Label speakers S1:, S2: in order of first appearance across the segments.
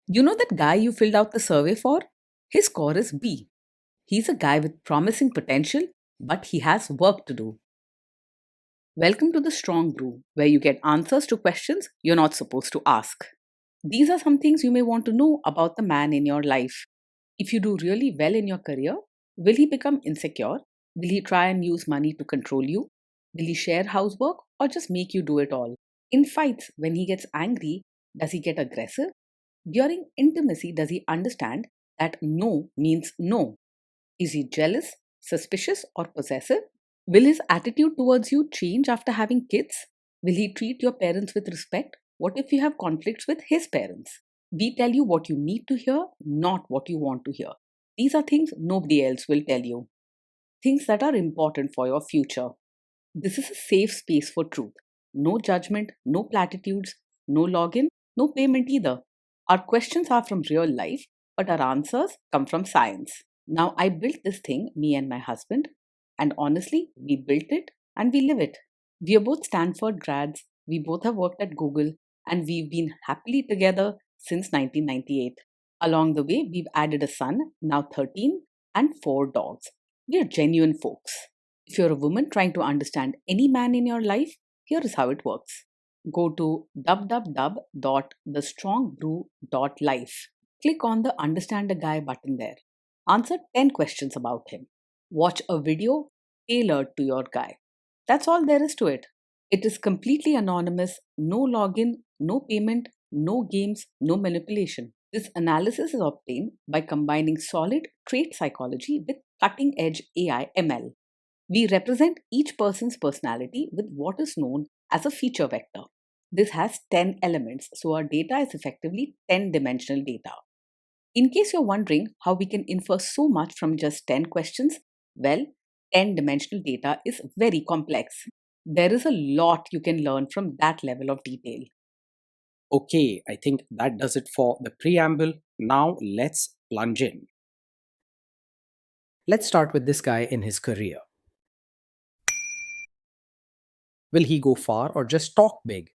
S1: You know that guy you filled out the survey for? His score is B. He's a guy with promising potential, but he has work to do. Welcome to the Strong Brew, where you get answers to questions you're not supposed to ask. These are some things you may want to know about the man in your life. If you do really well in your career, will he become insecure? Will he try and use money to control you? Will he share housework or just make you do it all? In fights, when he gets angry, does he get aggressive? During intimacy, does he understand that no means no? Is he jealous, suspicious, or possessive? Will his attitude towards you change after having kids? Will he treat your parents with respect? What if you have conflicts with his parents? We tell you what you need to hear, not what you want to hear. These are things nobody else will tell you, things that are important for your future. This is a safe space for truth. No judgment, no platitudes, no login, no payment either. Our questions are from real life, but our answers come from science. Now, I built this thing, me and my husband, and honestly, we built it and we live it. We are both Stanford grads, we both have worked at Google, and we've been happily together since 1998. Along the way, we've added a son, now 13, and 4 dogs. We are genuine folks. If you're a woman trying to understand any man in your life, here is how it works. Go to www.thestrongbrew.life. Click on the Understand a Guy button there. Answer 10 questions about him. Watch a video tailored to your guy. That's all there is to it. It is completely anonymous, no login, no payment, no games, no manipulation. This analysis is obtained by combining solid trait psychology with cutting edge AI ML. We represent each person's personality with what is known as a feature vector. This has 10 elements, so our data is effectively 10 dimensional data. In case you're wondering how we can infer so much from just 10 questions, well, 10 dimensional data is very complex. There is a lot you can learn from that level of detail.
S2: Okay, I think that does it for the preamble. Now let's plunge in. Let's start with this guy in his career. Will he go far or just talk big?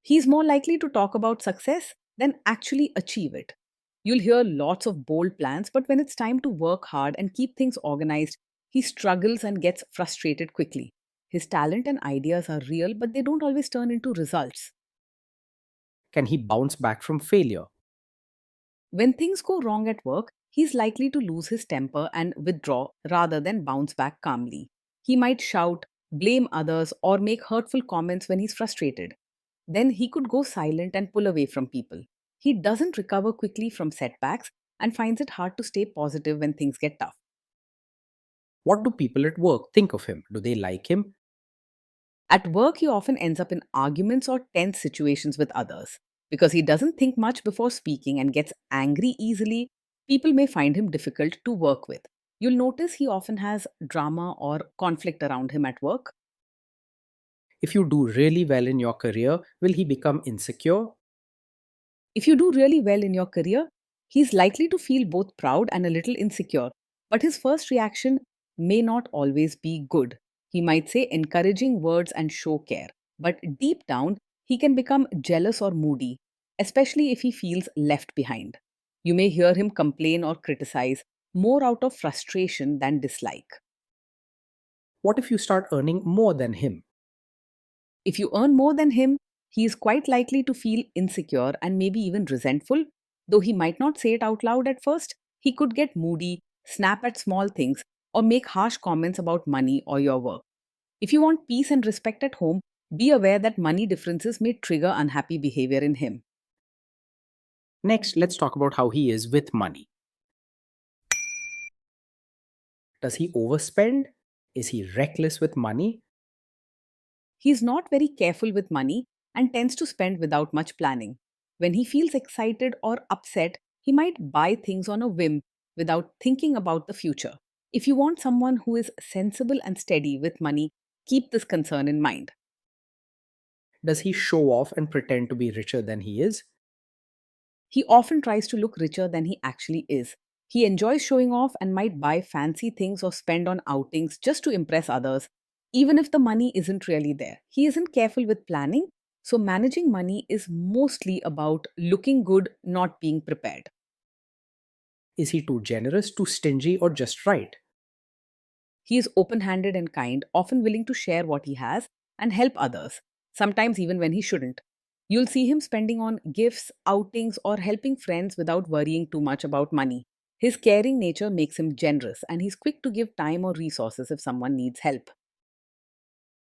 S1: He's more likely to talk about success than actually achieve it. You'll hear lots of bold plans, but when it's time to work hard and keep things organized, he struggles and gets frustrated quickly. His talent and ideas are real, but they don't always turn into results.
S2: Can he bounce back from failure?
S1: When things go wrong at work, he's likely to lose his temper and withdraw rather than bounce back calmly. He might shout, blame others, or make hurtful comments when he's frustrated. Then he could go silent and pull away from people. He doesn't recover quickly from setbacks and finds it hard to stay positive when things get tough.
S2: What do people at work think of him? Do they like him?
S1: At work, he often ends up in arguments or tense situations with others. Because he doesn't think much before speaking and gets angry easily, people may find him difficult to work with. You'll notice he often has drama or conflict around him at work.
S2: If you do really well in your career, will he become insecure?
S1: If you do really well in your career, he's likely to feel both proud and a little insecure, but his first reaction may not always be good. He might say encouraging words and show care, but deep down, he can become jealous or moody, especially if he feels left behind. You may hear him complain or criticize more out of frustration than dislike.
S2: What if you start earning more than him?
S1: If you earn more than him, he is quite likely to feel insecure and maybe even resentful. Though he might not say it out loud at first, he could get moody, snap at small things, or make harsh comments about money or your work. If you want peace and respect at home, be aware that money differences may trigger unhappy behavior in him.
S2: Next, let's talk about how he is with money. Does he overspend? Is he reckless with money?
S1: He is not very careful with money and tends to spend without much planning. When he feels excited or upset, he might buy things on a whim without thinking about the future. If you want someone who is sensible and steady with money, keep this concern in mind.
S2: Does he show off and pretend to be richer than he is?
S1: He often tries to look richer than he actually is. He enjoys showing off and might buy fancy things or spend on outings just to impress others, even if the money isn't really there. He isn't careful with planning, So, managing money is mostly about looking good, not being prepared.
S2: Is he too generous, too stingy, or just right?
S1: He is open handed and kind, often willing to share what he has and help others, sometimes even when he shouldn't. You'll see him spending on gifts, outings, or helping friends without worrying too much about money. His caring nature makes him generous, and he's quick to give time or resources if someone needs help.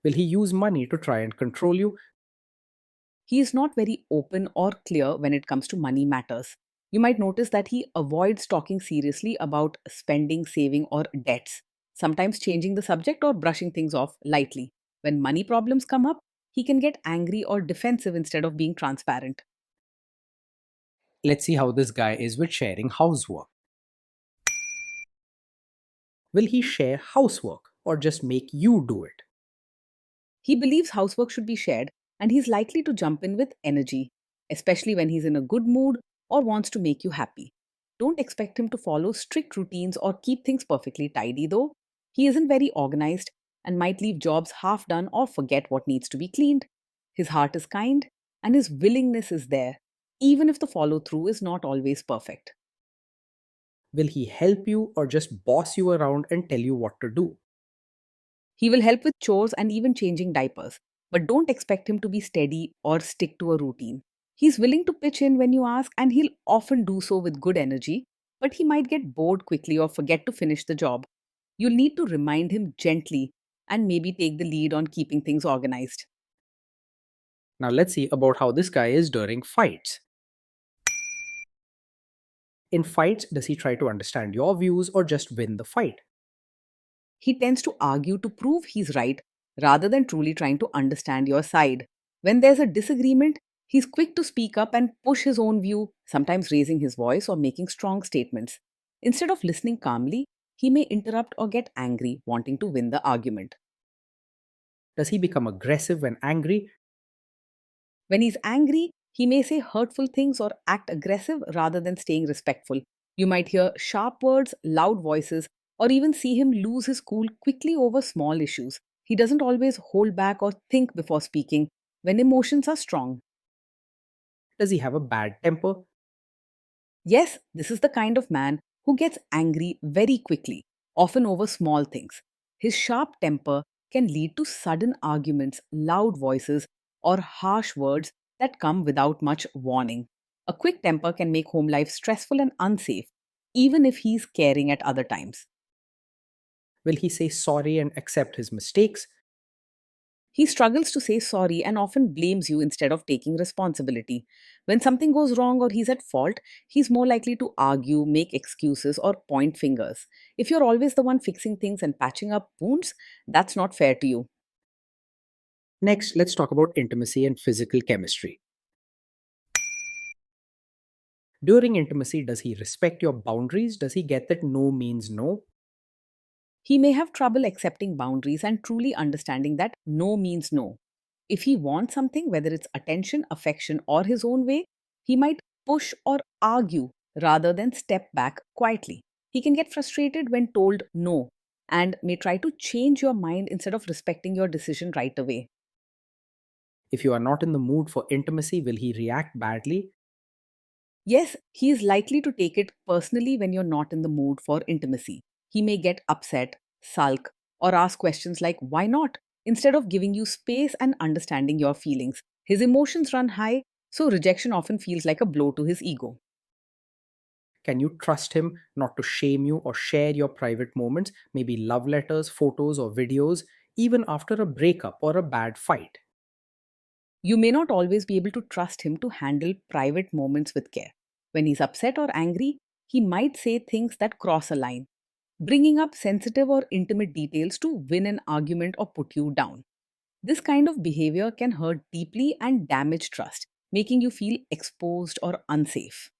S2: Will he use money to try and control you?
S1: He is not very open or clear when it comes to money matters. You might notice that he avoids talking seriously about spending, saving, or debts, sometimes changing the subject or brushing things off lightly. When money problems come up, he can get angry or defensive instead of being transparent.
S2: Let's see how this guy is with sharing housework. Will he share housework or just make you do it?
S1: He believes housework should be shared, and he's likely to jump in with energy, especially when he's in a good mood or wants to make you happy. Don't expect him to follow strict routines or keep things perfectly tidy, though. He isn't very organized and might leave jobs half done or forget what needs to be cleaned. His heart is kind and his willingness is there, even if the follow through is not always perfect.
S2: Will he help you or just boss you around and tell you what to do?
S1: He will help with chores and even changing diapers, but don't expect him to be steady or stick to a routine. He's willing to pitch in when you ask, and he'll often do so with good energy, but he might get bored quickly or forget to finish the job. You'll need to remind him gently and maybe take the lead on keeping things organized.
S2: Now let's see about how this guy is during fights. In fights, does he try to understand your views or just win the fight?
S1: He tends to argue to prove he's right rather than truly trying to understand your side. When there's a disagreement, he's quick to speak up and push his own view, sometimes raising his voice or making strong statements. Instead of listening calmly, he may interrupt or get angry, wanting to win the argument.
S2: Does he become aggressive when angry?
S1: When he's angry, he may say hurtful things or act aggressive rather than staying respectful. You might hear sharp words, loud voices, or even see him lose his cool quickly over small issues. He doesn't always hold back or think before speaking when emotions are strong.
S2: Does he have a bad temper?
S1: Yes, this is the kind of man who gets angry very quickly, often over small things. His sharp temper can lead to sudden arguments, loud voices, or harsh words that come without much warning. A quick temper can make home life stressful and unsafe, even if he's caring at other times.
S2: Will he say sorry and accept his mistakes?
S1: He struggles to say sorry and often blames you instead of taking responsibility. When something goes wrong or he's at fault, he's more likely to argue, make excuses, or point fingers. If you're always the one fixing things and patching up wounds, that's not fair to you.
S2: Next, let's talk about intimacy and physical chemistry. During intimacy, does he respect your boundaries? Does he get that no means no?
S1: He may have trouble accepting boundaries and truly understanding that no means no. If he wants something, whether it's attention, affection, or his own way, he might push or argue rather than step back quietly. He can get frustrated when told no and may try to change your mind instead of respecting your decision right away.
S2: If you are not in the mood for intimacy, will he react badly?
S1: Yes, he is likely to take it personally when you're not in the mood for intimacy. He may get upset, sulk, or ask questions like, why not? Instead of giving you space and understanding your feelings. His emotions run high, so rejection often feels like a blow to his ego.
S2: Can you trust him not to shame you or share your private moments, maybe love letters, photos, or videos, even after a breakup or a bad fight?
S1: You may not always be able to trust him to handle private moments with care. When he's upset or angry, he might say things that cross a line, bringing up sensitive or intimate details to win an argument or put you down. This kind of behavior can hurt deeply and damage trust, making you feel exposed or unsafe.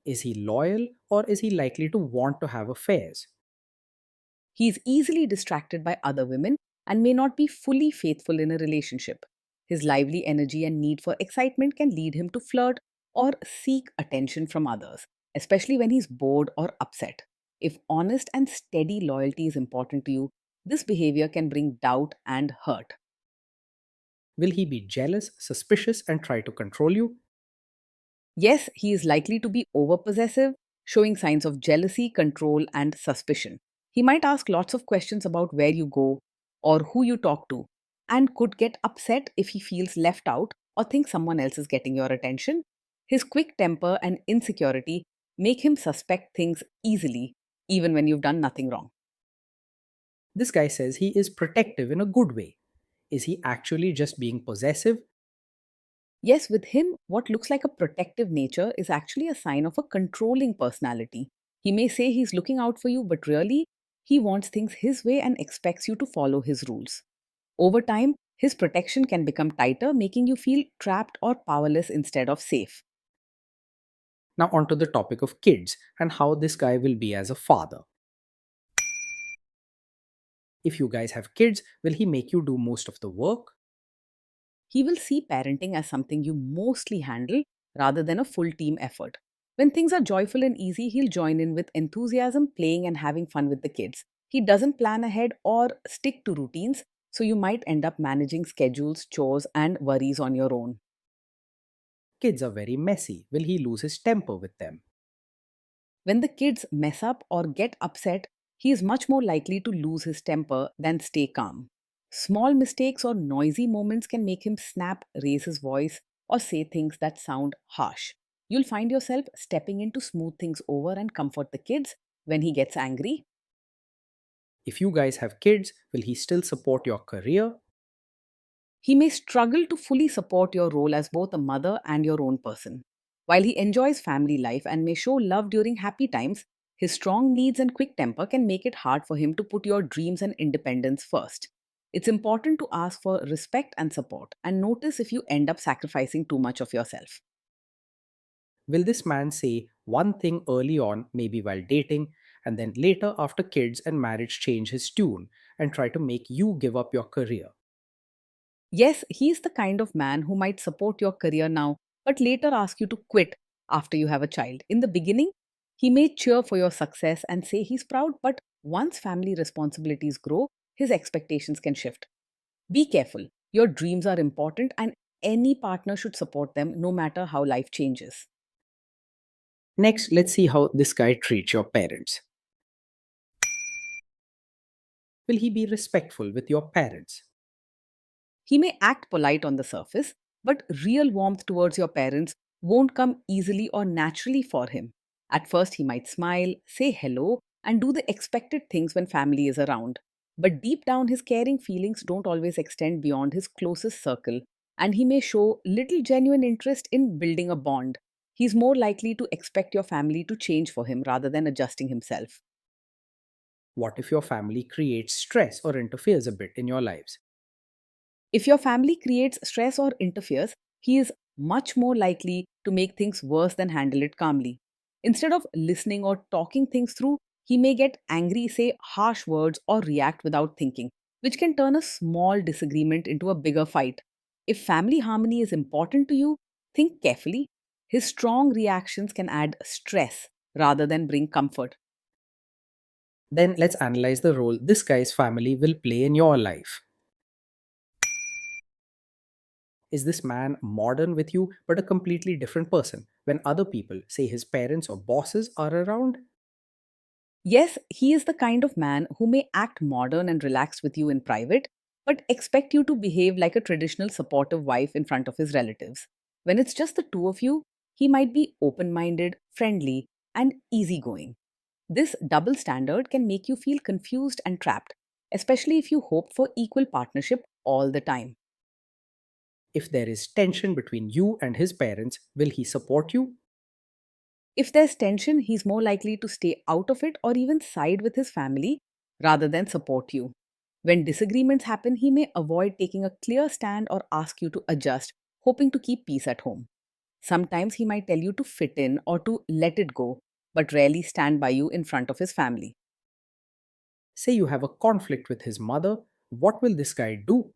S2: Is he loyal or is he likely to want to have affairs?
S1: He is easily distracted by other women and may not be fully faithful in a relationship. His lively energy and need for excitement can lead him to flirt or seek attention from others, especially when he's bored or upset. If honest and steady loyalty is important to you, this behavior can bring doubt and hurt.
S2: Will he be jealous, suspicious, and try to control you?
S1: Yes, he is likely to be overpossessive, showing signs of jealousy, control, and suspicion. He might ask lots of questions about where you go or who you talk to, and could get upset if he feels left out or thinks someone else is getting your attention. His quick temper and insecurity make him suspect things easily, even when you've done nothing wrong.
S2: This guy says he is protective in a good way. Is he actually just being possessive?
S1: Yes, with him, what looks like a protective nature is actually a sign of a controlling personality. He may say he's looking out for you, but really, he wants things his way and expects you to follow his rules. Over time, his protection can become tighter, making you feel trapped or powerless instead of safe.
S2: Now, onto the topic of kids and how this guy will be as a father. If you guys have kids, will he make you do most of the work?
S1: He will see parenting as something you mostly handle rather than a full team effort. When things are joyful and easy, he'll join in with enthusiasm, playing and having fun with the kids. He doesn't plan ahead or stick to routines, so you might end up managing schedules, chores, and worries on your own.
S2: Kids are very messy. Will he lose his temper with them?
S1: When the kids mess up or get upset, he is much more likely to lose his temper than stay calm. Small mistakes or noisy moments can make him snap, raise his voice, or say things that sound harsh. You'll find yourself stepping in to smooth things over and comfort the kids when he gets angry.
S2: If you guys have kids, will he still support your career?
S1: He may struggle to fully support your role as both a mother and your own person. While he enjoys family life and may show love during happy times, his strong needs and quick temper can make it hard for him to put your dreams and independence first. It's important to ask for respect and support and notice if you end up sacrificing too much of yourself.
S2: Will this man say one thing early on, maybe while dating, and then later after kids and marriage change his tune and try to make you give up your career?
S1: Yes, he's the kind of man who might support your career now, but later ask you to quit after you have a child. In the beginning, he may cheer for your success and say he's proud, but once family responsibilities grow, his expectations can shift. Be careful. Your dreams are important, and any partner should support them no matter how life changes.
S2: Next, let's see how this guy treats your parents. Will he be respectful with your parents?
S1: He may act polite on the surface, but real warmth towards your parents won't come easily or naturally for him. At first, he might smile, say hello, and do the expected things when family is around. But deep down, his caring feelings don't always extend beyond his closest circle, and he may show little genuine interest in building a bond. He's more likely to expect your family to change for him rather than adjusting himself.
S2: What if your family creates stress or interferes a bit in your lives?
S1: If your family creates stress or interferes, he is much more likely to make things worse than handle it calmly. Instead of listening or talking things through, he may get angry, say harsh words, or react without thinking, which can turn a small disagreement into a bigger fight. If family harmony is important to you, think carefully. His strong reactions can add stress rather than bring comfort.
S2: Then let's analyze the role this guy's family will play in your life. Is this man modern with you but a completely different person when other people, say his parents or bosses, are around?
S1: Yes, he is the kind of man who may act modern and relaxed with you in private, but expect you to behave like a traditional supportive wife in front of his relatives. When it's just the two of you, he might be open minded, friendly, and easygoing. This double standard can make you feel confused and trapped, especially if you hope for equal partnership all the time.
S2: If there is tension between you and his parents, will he support you?
S1: If there's tension, he's more likely to stay out of it or even side with his family rather than support you. When disagreements happen, he may avoid taking a clear stand or ask you to adjust, hoping to keep peace at home. Sometimes he might tell you to fit in or to let it go, but rarely stand by you in front of his family.
S2: Say you have a conflict with his mother, what will this guy do?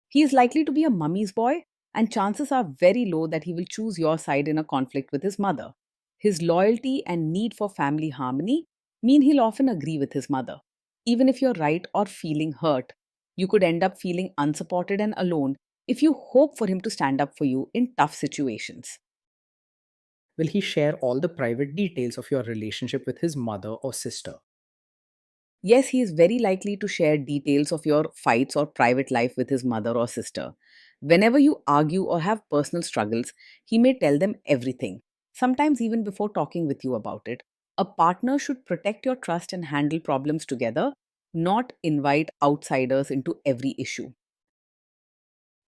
S1: He is likely to be a mummy's boy, and chances are very low that he will choose your side in a conflict with his mother. His loyalty and need for family harmony mean he'll often agree with his mother, even if you're right or feeling hurt. You could end up feeling unsupported and alone if you hope for him to stand up for you in tough situations.
S2: Will he share all the private details of your relationship with his mother or sister?
S1: Yes, he is very likely to share details of your fights or private life with his mother or sister. Whenever you argue or have personal struggles, he may tell them everything, sometimes even before talking with you about it. A partner should protect your trust and handle problems together, not invite outsiders into every issue.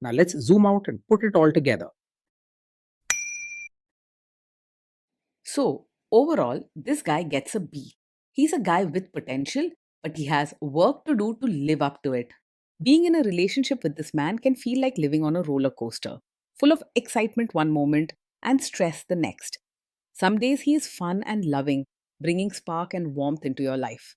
S2: Now let's zoom out and put it all together.
S1: So, overall, this guy gets a B. He's a guy with potential, but he has work to do to live up to it. Being in a relationship with this man can feel like living on a roller coaster, full of excitement one moment and stress the next. Some days he is fun and loving, bringing spark and warmth into your life.